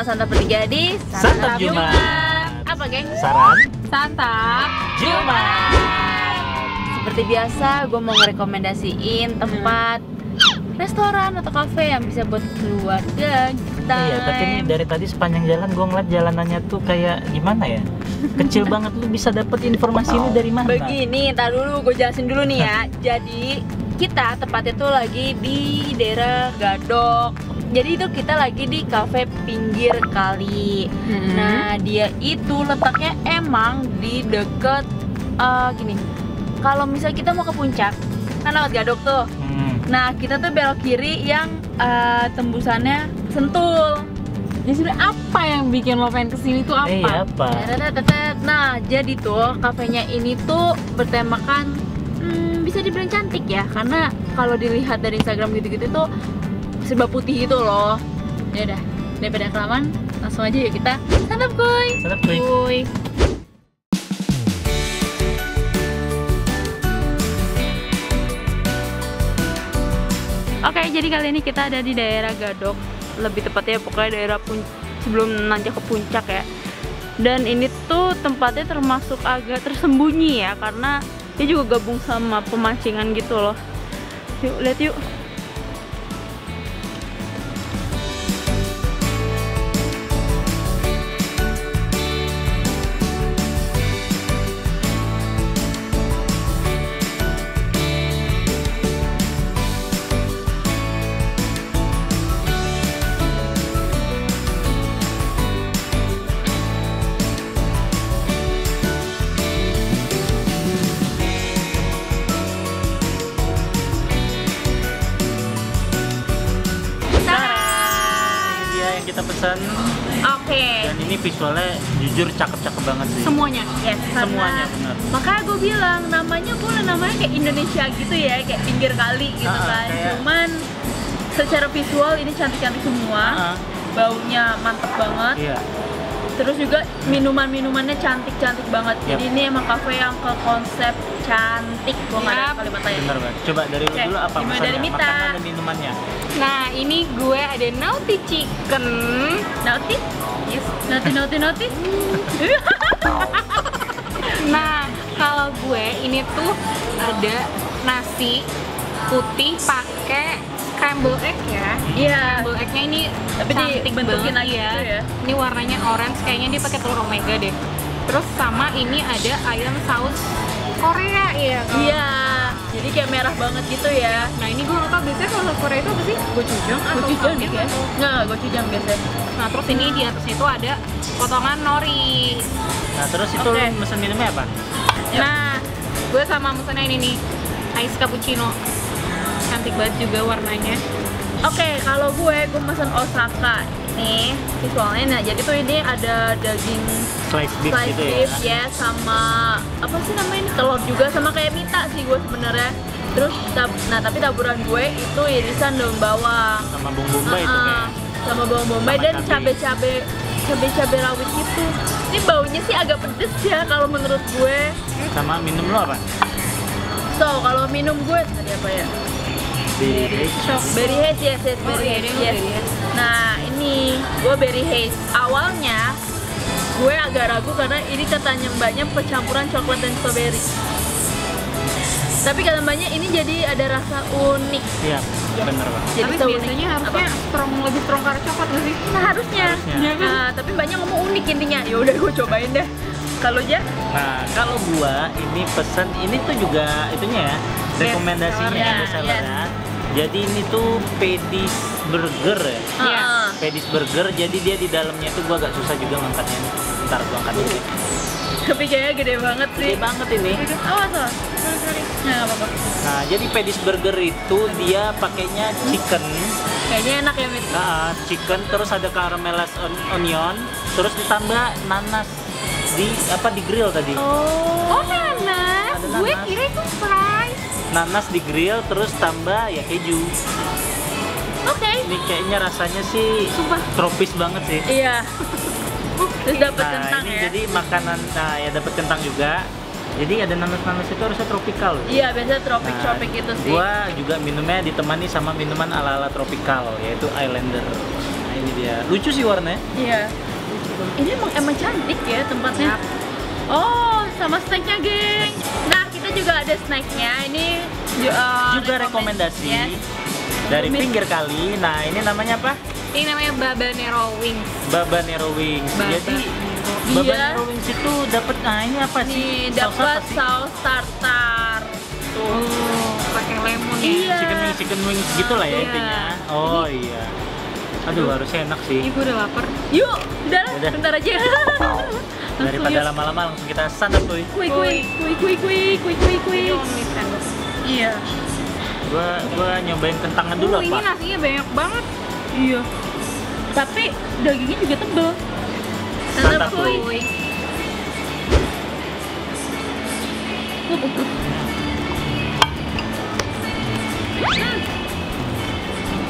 sama Santap bertiga di Santap Jumat. Apa geng? Saran Santap Jumat. Seperti biasa, gue mau ngerekomendasiin tempat restoran atau kafe yang bisa buat keluarga kita. Iya, tapi ini dari tadi sepanjang jalan gue ngeliat jalanannya tuh kayak gimana ya? Kecil banget, lu bisa dapet informasi ini dari mana? Begini, ntar dulu gue jelasin dulu nih ya. Jadi kita tepatnya tuh lagi di daerah Gadok. Jadi itu kita lagi di kafe pinggir kali. Nah dia itu letaknya emang di deket gini. Kalau misalnya kita mau ke puncak, kan lewat Gadok tuh. Nah kita tuh belok kiri yang tembusannya Sentul. Jadi sebenarnya apa yang bikin lo pengen kesini tuh apa? Iya apa? Nah jadi tuh kafenya ini tuh bertemakan bisa dibilang cantik ya, karena kalau dilihat dari Instagram gitu-gitu tuh serba putih gitu loh. Ya udah, daripada kelamaan langsung aja yuk kita santap kuy. Santap kuy. Oke, jadi kali ini kita ada di daerah Gadok, lebih tepatnya pokoknya daerah sebelum nanjak ke puncak ya. Dan ini tuh tempatnya termasuk agak tersembunyi ya, karena dia juga gabung sama pemancingan gitu loh. Yuk lihat yuk. Kita pesan. Oke. Dan ini visualnya jujur cakep-cakep banget sih. Semuanya, yes. Semuanya benar. Makanya gue bilang namanya kayak Indonesia gitu ya, kayak pinggir kali gitu kan. Kayak... Cuman secara visual ini cantik-cantik semua. Baunya mantep banget. Iya. Terus juga minuman-minumannya cantik-cantik banget. Jadi ini emang kafe yang ke konsep cantik. Gue nggak ada kalimat lain. Bener banget. Coba dari lu dulu apa dimulai pesannya? dari Mita. Makanan dan minumannya. Nah ini gue ada Naughty Chicken. Naughty? Yes. Naughty. Nah kalau gue ini tuh ada nasi putih pakai scramble egg ya. Iya. Scramble egg-nya ini Tapi cantik dibentukin banget lagi ya. gitu ya. Ini warnanya orange, kayaknya dia pakai telur omega deh. Terus sama ini ada ayam saus Korea ya. Iya. Jadi kayak merah banget gitu ya. Nah ini gue nggak tahu biasanya kalau saus Korea itu apa sih? Gochujang atau Gochujang samyang ya? atau- Nggak, gochujang biasanya. Nah terus ini di atasnya itu ada potongan nori. Nah terus itu Oke. lu mesen minumnya apa? Nah gue sama mesennya ini nih, ice cappuccino. Cantik banget juga warnanya. Oke, kalau gue mesen Osaka nih visualnya. Nah jadi tuh ini ada daging Slice beef slice gitu beef ya. ya, sama apa sih namanya ini, telur juga, sama kayak Mita sih gue sebenarnya. Terus nah tapi taburan gue itu irisan daun bawang Sama bumbu bombay itu kayak. sama bawang bombay Sama dan cabai. cabe rawit gitu. Ini baunya sih agak pedes ya kalau menurut gue. Sama minum lu apa? So kalau minum gue tadi apa ya? Berry haze, yes, berry haze, yes. Nah ini gue berry haze. Awalnya gue agak ragu karena ini katanya mbaknya pencampuran coklat dan strawberry. Tapi kata mbaknya ini jadi ada rasa unik. Iya, bener banget. Jadi Tapi seunik biasanya harusnya apa? lebih strong karena coklat nggak sih? Nah harusnya. Iya kan? Nah, tapi mbaknya ngomong unik intinya. Ya udah gue cobain deh. Kalau aja Nah, kalau gua ini pesen ini tuh juga itunya ya, rekomendasinya sellernya, ada sellernya. Jadi ini tuh pedis burger ya. Iya. Pedis burger, jadi dia di dalamnya tuh gua agak susah juga ngangkatnya. Ntar gua angkat dulu. kepikirnya gede banget sih. Gede banget ini. Awas loh. Sorry. Nah, nggak apa-apa. Nah, jadi pedis burger itu dia pakainya chicken. Kayaknya enak ya, Mit. Chicken terus ada caramelized onion, terus ditambah nanas di grill tadi. Oh nanas, Ada gue nanas. kira itu fries. Nanas di grill terus tambah ya keju. Oke. Ini kayaknya rasanya sih Sumpah. tropis banget sih. Iya. Terus dapat Nah, kentang ini ya. jadi makanan, nah ya dapat kentang juga. Jadi ada nanas-nanas itu harusnya tropikal. Iya, biasanya tropik itu sih. Gua juga minumnya ditemani sama minuman ala-ala tropikal, yaitu Islander. Nah, ini dia. Lucu sih warnanya. Iya. Ini emang cantik ya tempatnya. Oh, sama snacknya, geng. Nah, kita juga ada snacknya. Ini Juga rekomendasi Yes. dari pinggir kali. Nah, ini namanya apa? Ini namanya Babanero Wings. Babanero Wings. Jadi Dia- Babanero Wings itu dapat, nah ini apa sih? Nih, Saus apa dapat sih? saus tartar. Tuh. Oh, pakai lemon ya. Iya. Chicken wings gitu lah ya Iya. intinya. Oh iya. Aduh, harusnya enak sih. Ih, gue udah lapar. Yuk, udah, Udah. bentar aja. Daripada lama-lama langsung kita santap tuh. Kui. Ini only sandwich. Iya. Gua nyobain kentangan dulu Ini apa? nasinya banyak banget. Iya. Tapi dagingnya juga tebel. Santap, Kui. Kui.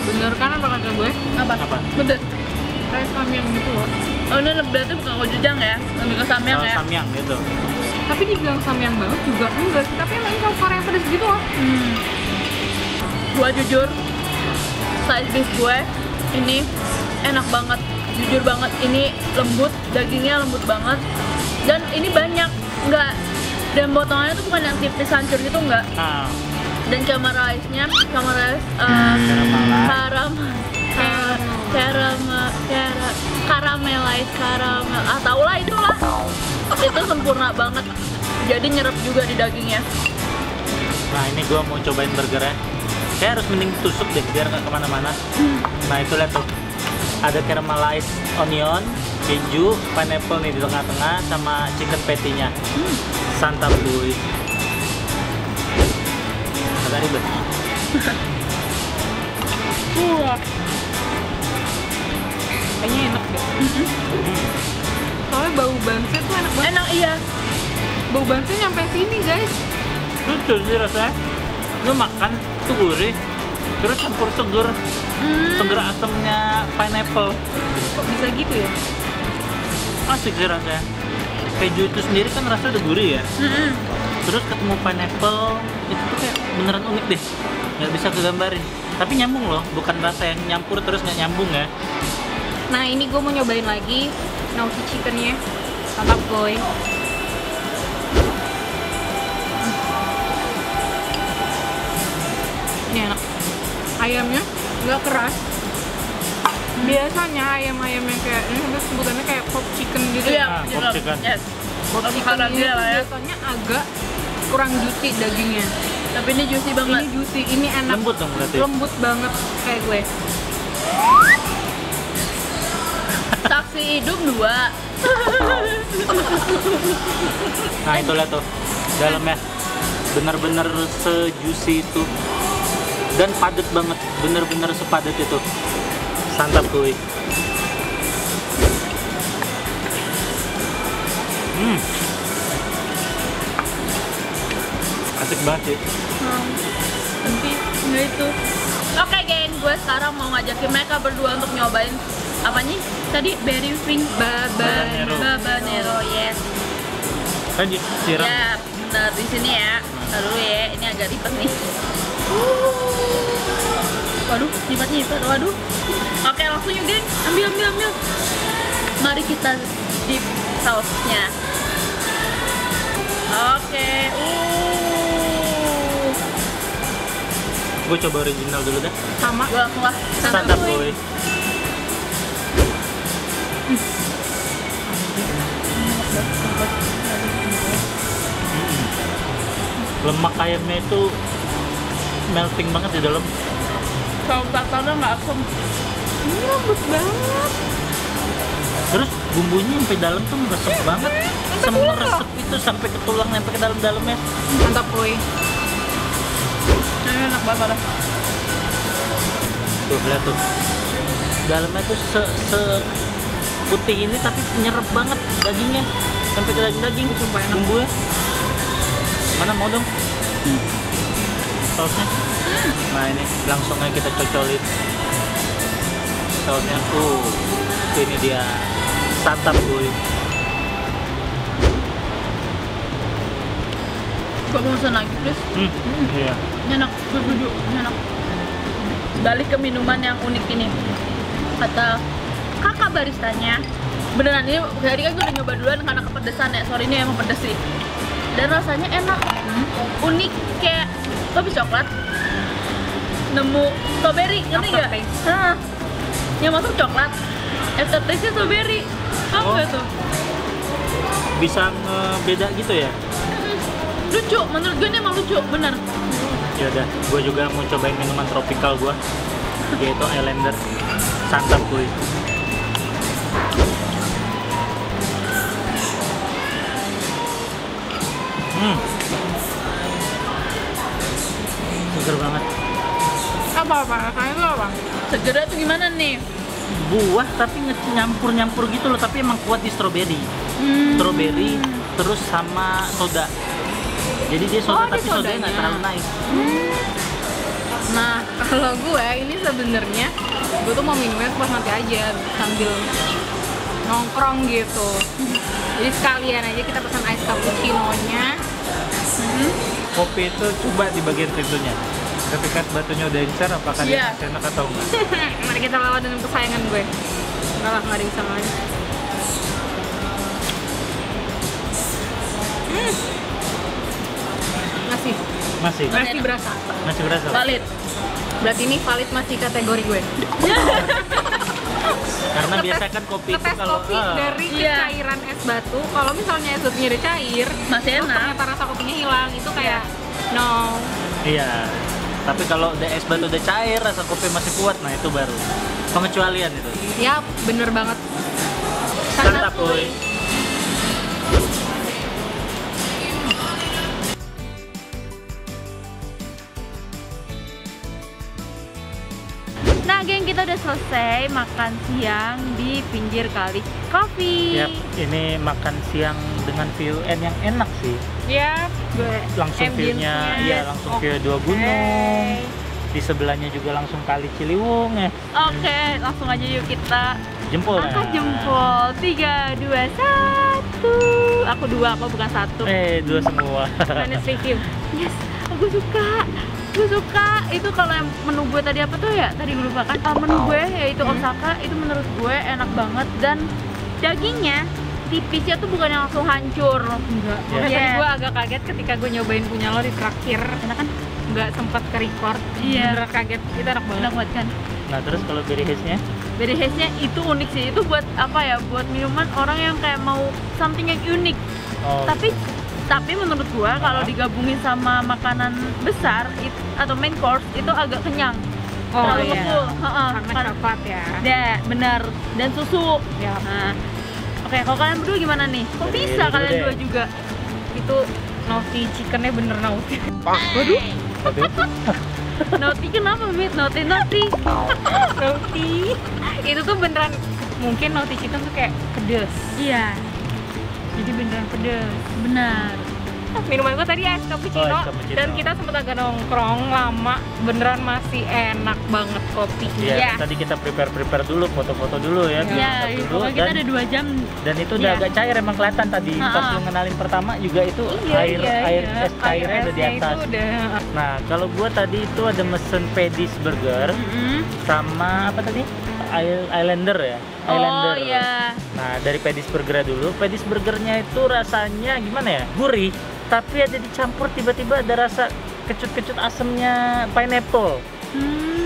Bener kan apa kata gue? Apa? Apa? Betul. Kayak samyang gitu loh. Oh, ini berarti bukan gochujang ya? Lebih ke samyang Saus ya? samyang gitu. Tapi dibilang samyang banget juga enggak sih. Tapi emang saus Korea pedas gitu loh. Gua jujur, side dish gue ini enak banget. Jujur banget, ini lembut, dagingnya lembut banget. Dan ini banyak, enggak. Dan potongannya tuh bukan yang tipis hancur gitu, enggak. Nah, Dan caramelize-nya, caramelize karamel, tau lah itulah. Itu sempurna banget. Jadi nyerap juga di dagingnya. nah ini gua mau cobain burgernya. Kayak harus mending tusuk deh biar nggak kemana-mana. Nah itu lihat tuh. Ada caramelized onion, keju, pineapple nih di tengah-tengah sama chicken patty-nya. Santap boy. Agak ribet. Kayaknya enak deh. Soalnya bau banse tuh enak banget. Enak iya. Bau banse nyampe sini guys. Lucu sih rasanya. Lu makan tuh gurih, terus campur seger, seger asamnya pineapple. Kok bisa gitu ya? Asik sih rasanya. Keju itu sendiri kan rasanya udah gurih ya. Terus ketemu pineapple, itu tuh kayak beneran unik deh. Nggak bisa kegambarin. Tapi nyambung loh, bukan rasa yang nyampur terus nggak nyambung ya. Nah ini gue mau nyobain lagi Naughty chickennya. Mantap boy. Ini enak. Ayamnya nggak keras. Biasanya ayam-ayamnya kayak ini udah sebutannya kayak pop chicken gitu. Nah, Iya, pop chicken. yes. Pop Lebih chicken halal ini dia tuh lah ya. biasanya agak kurang juicy dagingnya. Tapi ini juicy banget. Ini juicy, ini enak. Lembut dong berarti. Lembut banget kayak gue. Saksi hidup 2. Nah itu lihat tuh, dalamnya bener-bener sejuicy itu dan padat banget, bener-bener sepadat itu. Santap kuy. Asik banget sih. Nanti nggak itu. Oke geng, gue sekarang mau ngajakin mereka berdua untuk nyobain apa nih? Tadi berry wing Babanero. Babanero, yes. Kan siram. Ya, bener di sini ya. Ntar dulu ya, ini agak ribet nih. Waduh, nyipet. Waduh. Oke, langsung yuk geng. Ambil. Mari kita dip sausnya. Oke. Gue coba original dulu dah. Sama. Gue langsung lah. Santap kuy. Lemak ayamnya itu melting banget di dalam. Saus tartarnya nggak asem. Ini lembut banget. Terus bumbunya sampai dalam tuh meresep banget. Semua resep itu sampai ke tulang sampai ke dalam-dalamnya. Mantap boy. Ini enak banget. Tuh lihat tuh. Dalamnya tuh se putih ini tapi nyerep banget dagingnya sampai ke daging-daging. Sumpah enak. Bumbunya. Mana mau dong? Sausnya. Nah ini langsung aja kita cocolin sausnya. Ini dia santap boy. Gue mau pesan lagi please. Iya. Ini enak, gue setuju. Ini enak. Balik ke minuman yang unik ini. Kata kakak baristanya beneran ini hari kan gue udah nyoba duluan karena kepedesan ya, sorry ini emang pedes sih. Dan rasanya enak, unik kayak lo habis coklat nemu strawberry, ngerti nggak? Aftertaste. Nah, yang masuk coklat, aftertaste-nya strawberry, kamu Oh. nggak tuh? Bisa ngebeda gitu ya? Lucu, menurut gue ini emang lucu, bener. Ya udah, gue juga mau cobain minuman tropikal gue, yaitu Islander. Santap kuy. Seger banget. Apa-apa, rasanya tuh apa? Segera tuh gimana nih? Buah tapi nyampur-nyampur gitu loh, tapi emang kuat di strawberry. Strawberry terus sama soda. Jadi dia soda Oh, dia tapi sodanya nggak sodanya. terlalu naik. Nah, kalau gue ini sebenarnya gue tuh mau minumnya pas nanti aja sambil nongkrong gitu. Jadi sekalian aja kita pesan ice cappuccino-nya. Kopi itu coba di bagian pintunya. Ketika batunya udah incer, apakah dia Iya. masih enak atau enggak? Mari kita lawan dengan kesayangan gue. Enggak lah, nggak ada yang bisa ngalahin. Masih, Masih, masih berasa. masih berasa. Valid. Berarti ini valid masih kategori gue. Karena biasa kan kopi itu Ngetes kalau kopi dari Iya. cairan es batu. Kalau misalnya es batunya udah cair, Masih terus enak. ternyata rasa kopinya hilang, itu kayak no. iya. Tapi kalau udah es batu udah cair, rasa kopi masih kuat, nah itu baru pengecualian itu. Ya, bener banget. Santap kuy. Nah, geng, kita udah selesai makan siang di pinggir kali coffee. Yap, ini makan siang dengan view yang enak sih. Ya, gue Langsung view-nya, iya langsung view dua gunung. Di sebelahnya juga langsung kali Ciliwung ya. Oke, langsung aja yuk kita Jempol. angkat ya. jempol. 3, 2, 1. Aku 2, aku bukan 1. Dua semua. Honest review. Yes, aku suka. Gue suka. Itu kalau yang menu gue tadi apa tuh ya? Tadi gue lupa kan. Menu gue yaitu Osaka, itu menurut gue enak banget dan dagingnya tipisnya tuh bukan yang langsung hancur. Enggak. Ya. Makanya tadi Yes. gue agak kaget ketika gue nyobain punya lo di terakhir. Enak kan? Nggak sempat ke record. Iya. Bener kaget. Itu enak banget. Enak banget kan? Nah terus kalau berry haze-nya? Berry haze-nya itu unik sih. Itu buat apa ya? Buat minuman orang yang kayak mau something yang unik. Oh, Tapi menurut gua kalau digabungin sama makanan besar atau main course itu agak kenyang. Oh Terlalu iya. full. Heeh. Karena coklat ya. Ya, benar. Dan susu. Ya. Nah, oke, kalau kalian berdua gimana nih? Kok Dari bisa dulu kalian deh. dua juga? Itu naughty chickennya bener naughty. Waduh, Aduh. naughty kenapa, Mit? Naughty. Naughty. Itu tuh beneran mungkin naughty chicken tuh kayak pedes. Iya, Jadi beneran pedes. benar. Minuman gue tadi es cappuccino, Oh, es cappuccino. dan kita sempat agak nongkrong lama, beneran masih enak banget kopinya. Iya, Iya. tadi kita prepare dulu, foto-foto dulu ya. Iya, Masak dulu, pokoknya kita dan, ada 2 jam. dan itu udah Iya. agak cair emang kelihatan tadi. Pas Ha-ha. lu ngenalin pertama juga itu Iya, air iya. es cairnya udah di esnya atas. Itu udah. Nah, kalau gua tadi itu ada mesen Pedis Burger Mm-mm. sama apa tadi? Islander ya. Oh Islander. iya. Nah, dari Pedis Burger dulu. Pedis Burgernya itu rasanya gimana ya? Gurih, tapi ada dicampur tiba-tiba ada rasa kecut-kecut asemnya pineapple.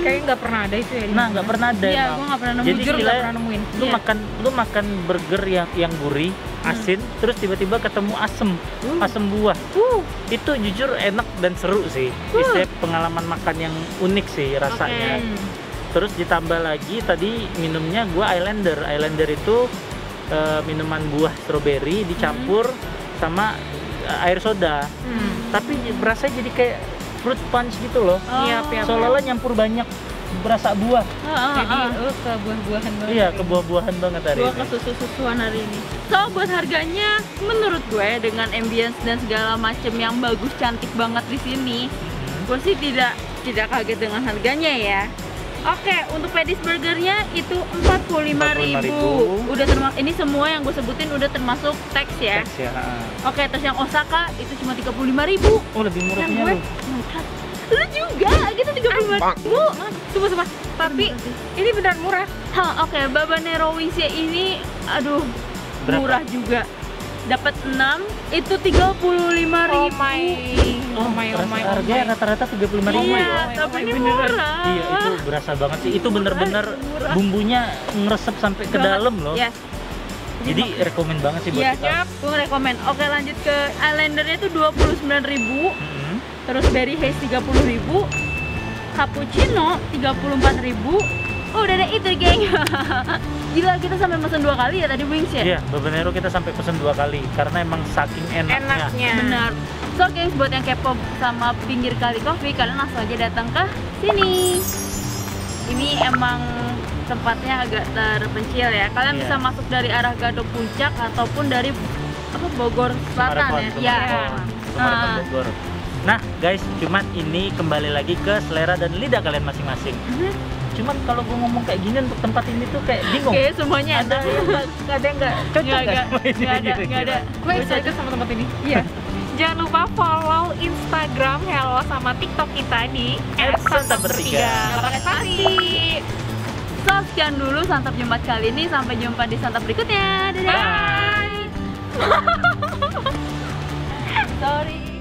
Kayaknya nggak pernah ada itu ya. di Nah, mana. nggak pernah ada. Iya, emang. gua nggak pernah nemu. Jadi Jujur nggak istilahnya pernah nemuin. lu Iya. makan burger yang gurih, asin, terus tiba-tiba ketemu asem buah. Itu jujur enak dan seru sih. Istilahnya pengalaman makan yang unik sih rasanya. Terus ditambah lagi tadi minumnya gua Islander. Islander itu minuman buah strawberry dicampur sama air soda. Tapi berasa jadi kayak fruit punch gitu loh. Iya, Oh. iya. Seolah-olah nyampur banyak berasa buah. Jadi ke buah-buahan banget. Iya, ke buah-buahan banget hari Gua ini. ke susu-susuan hari ini. So, buat harganya menurut gue dengan ambience dan segala macem yang bagus cantik banget di sini, gue sih tidak kaget dengan harganya ya. Oke, untuk Pedis Burgernya itu 45.000. Udah termasuk ini semua yang gue sebutin udah termasuk tax ya. Teks ya. Oke, terus yang Osaka itu cuma 35.000. Oh, lebih murah Yang punya gue lu. ngangkat Lu juga, kita 35.000. Sumpah. Tapi ini benar murah. Oke, Babanero Wisya ini aduh Berapa? murah juga. Dapat 6 itu 35.000. Oh my. Harganya rata-rata 35.000 Iya, ya. tapi ini beneran. murah. Iya, itu berasa banget sih. Itu bener-bener bumbunya ngeresep sampai ke dalam loh. Yes. Jadi rekomen banget sih buat Iya, kita. gue rekomen. Oke, lanjut ke Islandernya itu 29.000. Mm-mm. Terus Berry Haze 30.000. Cappuccino 34.000. Oh, udah ada itu, geng. Gila, kita sampai pesen 2 kali ya tadi wings ya? Iya, Babanero kita sampai pesen 2 kali karena emang saking enaknya. Benar. So, gengs, buat yang kepo sama pinggir kali coffee, kalian langsung aja datang ke sini. Ini emang tempatnya agak terpencil ya. Kalian Iya. bisa masuk dari arah Gadok Puncak ataupun dari Bogor Selatan ya. Iya. Sumarekon Bogor. Nah, guys, cuman ini kembali lagi ke selera dan lidah kalian masing-masing. Cuman kalau gue ngomong kayak gini untuk tempat ini tuh kayak bingung. Oke, semuanya ada. Ada yang nggak cocok nggak sama ini Nggak ada, gitu nggak ada. Gue excited sama tempat ini. Iya. Jangan lupa follow Instagram Hello sama TikTok kita di @santapertiga. Nggak pakai spasi. So, sekian dulu santap Jumat kali ini. Sampai jumpa di santap berikutnya. Dadah. Bye. Sorry.